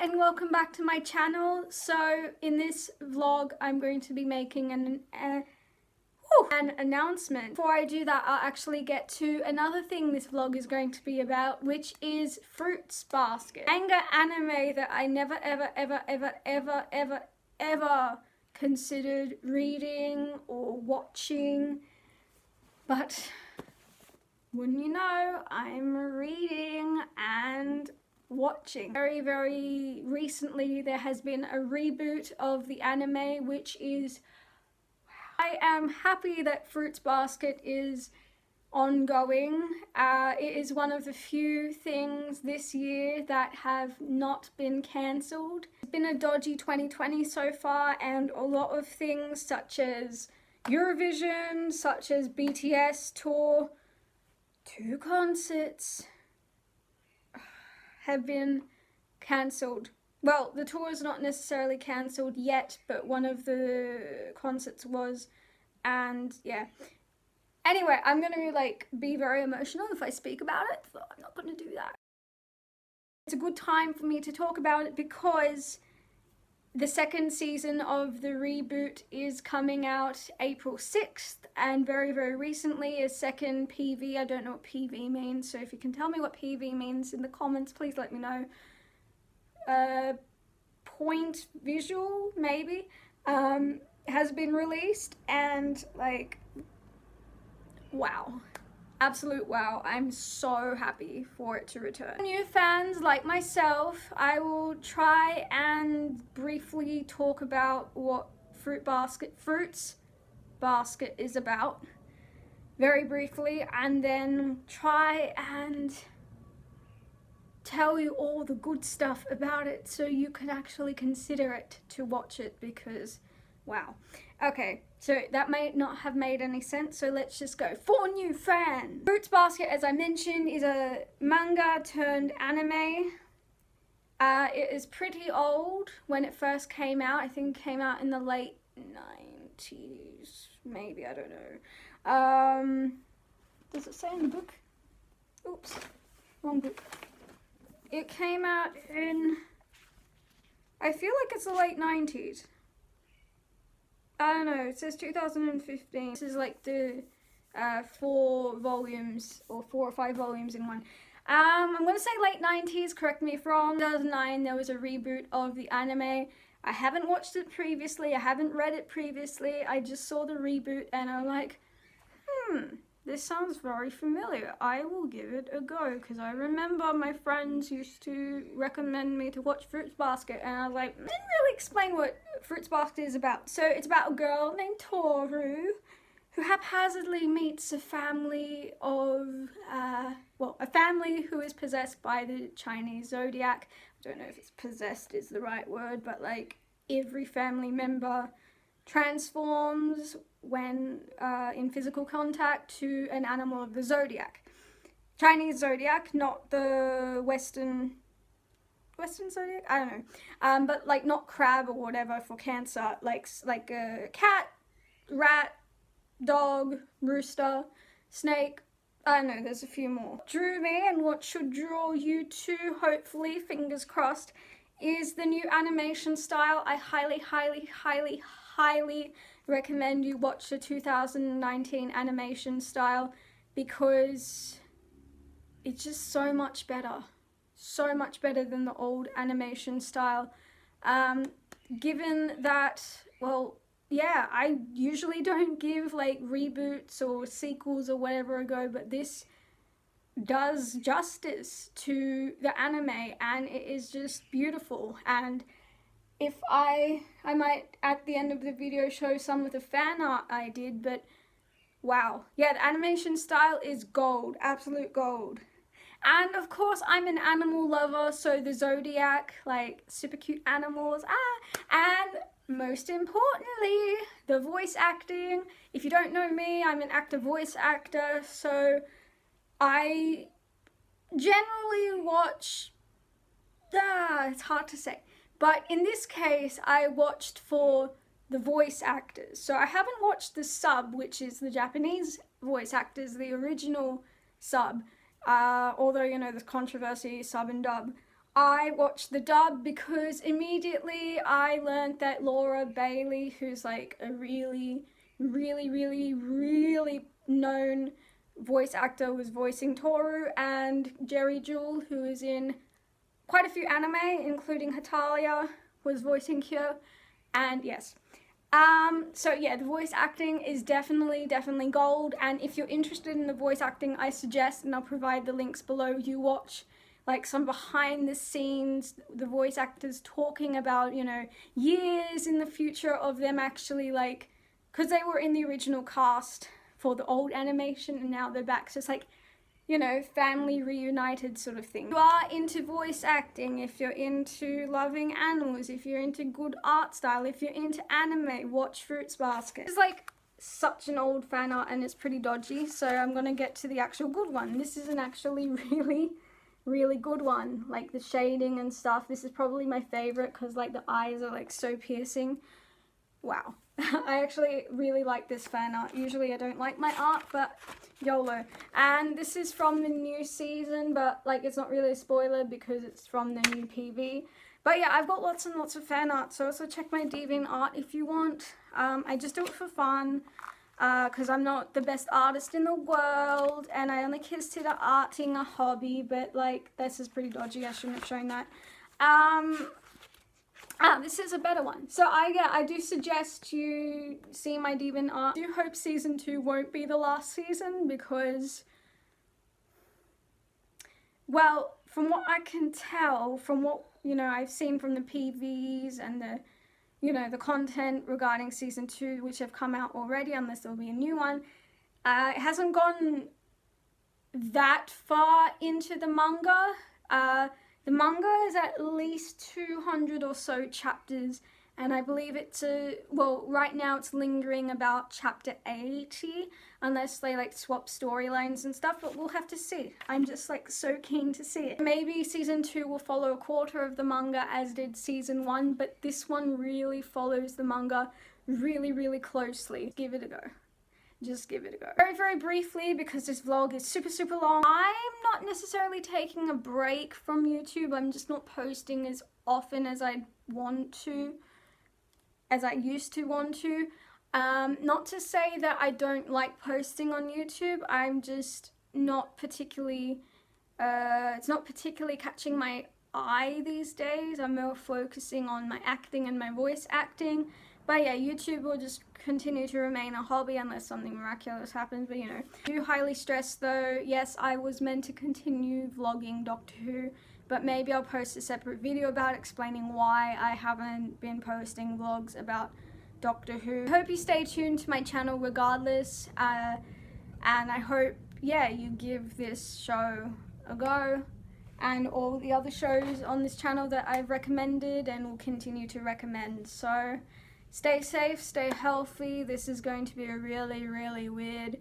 and welcome back to my channel. So in this vlog I'm going to be making an announcement. Before I do that, I'll actually get to another thing this vlog is going to be about, which is Fruits Basket, manga anime that I never ever considered reading or watching, but wouldn't you know, I'm reading and watching. Very recently there has been a reboot of the anime, which is, I am happy that Fruits Basket is ongoing. It is one of the few things this year that have not been cancelled. It's been a dodgy 2020 so far, and a lot of things such as Eurovision, such as BTS tour, 2 concerts have been cancelled. Well, the tour is not necessarily cancelled yet, but one of the concerts was, and yeah. Anyway, I'm gonna be very emotional if I speak about it, so I'm not gonna do that. It's a good time for me to talk about it because the second season of the reboot is coming out April 6th, and very recently a second PV, I don't know what PV means, so if you can tell me what PV means in the comments, please let me know. Point visual, maybe, has been released, and wow. Absolute wow. I'm so happy for it to return. New fans like myself, I will try and briefly talk about what Fruits Basket is about, very briefly, and then try and tell you all the good stuff about it so you can actually consider it to watch it, because wow. Okay, so that may not have made any sense, so let's just go. For new fans, Fruits Basket, as I mentioned, is a manga turned anime. It is pretty old when it first came out. I think it came out in the late 90s, maybe, I don't know. Does it say in the book? Oops, wrong book. It came out in, I feel like it's the late 90s. I don't know, it says 2015. This is like the 4 volumes, or 4 or 5 volumes in one. I'm gonna say late 90s, correct me if wrong. 2009 there was a reboot of the anime. I haven't watched it previously, I haven't read it previously, I just saw the reboot and I'm like, this sounds very familiar. I will give it a go, because I remember my friends used to recommend me to watch Fruits Basket, and I was like, didn't really explain what Fruits Basket is about. So it's about a girl named Kyoru who haphazardly meets a family of, a family who is possessed by the Chinese zodiac. I don't know if it's possessed is the right word, but every family member transforms when in physical contact to an animal of the zodiac. Chinese zodiac, not the Western zodiac? I don't know. But not crab or whatever for Cancer, like a cat, rat, dog, rooster, snake. I don't know, there's a few more. Drew me, and what should draw you too, hopefully, fingers crossed, is the new animation style. I highly recommend you watch the 2019 animation style, because it's just so much better than the old animation style. Given that, well, yeah, I usually don't give reboots or sequels or whatever a go, but this does justice to the anime, and it is just beautiful. And if I might at the end of the video show some of the fan art I did, but wow. Yeah, the animation style is gold, absolute gold. And of course I'm an animal lover, so the zodiac, super cute animals, and most importantly, the voice acting. If you don't know me, I'm an actor, voice actor, so I generally watch, it's hard to say. But in this case, I watched for the voice actors. So I haven't watched the sub, which is the Japanese voice actors, the original sub. Although, there's controversy, sub and dub. I watched the dub because immediately I learned that Laura Bailey, who's like a really known voice actor, was voicing Toru, and Jerry Jewell, who is in quite a few anime, including Hetalia, was voicing Kyoru, and yes. So yeah, the voice acting is definitely gold, and if you're interested in the voice acting, I suggest, and I'll provide the links below, you watch like some behind the scenes, the voice actors talking about, you know, years in the future of them actually, like, because they were in the original cast for the old animation and now they're back, so it's like, you know, family reunited sort of thing. If you are into voice acting, if you're into loving animals, if you're into good art style, if you're into anime, watch Fruits Basket. It's like such an old fan art and it's pretty dodgy, so I'm gonna get to the actual good one. This is an actually really good one, like the shading and stuff. This is probably my favorite because like the eyes are like so piercing. Wow. I actually really like this fan art. Usually I don't like my art, but YOLO. And this is from the new season, but like it's not really a spoiler because it's from the new PV. But yeah, I've got lots and lots of fan art, so also check my DeviantArt if you want. I just do it for fun because I'm not the best artist in the world and I only consider arting a hobby, but like this is pretty dodgy. I shouldn't have shown that. This is a better one. So I do suggest you see my DeviantArt. I do hope season 2 won't be the last season because, well, from what I can tell, from what, you know, I've seen from the PVs and the, you know, the content regarding season 2, which have come out already, unless there'll be a new one, it hasn't gone that far into the manga. The manga is at least 200 or so chapters, and I believe it's well, right now it's lingering about chapter 80, unless they like swap storylines and stuff, but we'll have to see. I'm just like so keen to see it. Maybe season 2 will follow a quarter of the manga as did season 1, but this one really follows the manga really closely. Give it a go. Just give it a go. Very briefly, because this vlog is super long, I'm not necessarily taking a break from YouTube. I'm just not posting as often as I want to, as I used to want to. Not to say that I don't like posting on YouTube. I'm just not particularly, it's not particularly catching my eye these days. I'm more focusing on my acting and my voice acting. But yeah, YouTube will just continue to remain a hobby unless something miraculous happens, but you know. I do highly stress though, yes, I was meant to continue vlogging Doctor Who, but maybe I'll post a separate video about explaining why I haven't been posting vlogs about Doctor Who. I hope you stay tuned to my channel regardless, and I hope, yeah, you give this show a go, and all the other shows on this channel that I've recommended and will continue to recommend. So stay safe, stay healthy. This is going to be a really weird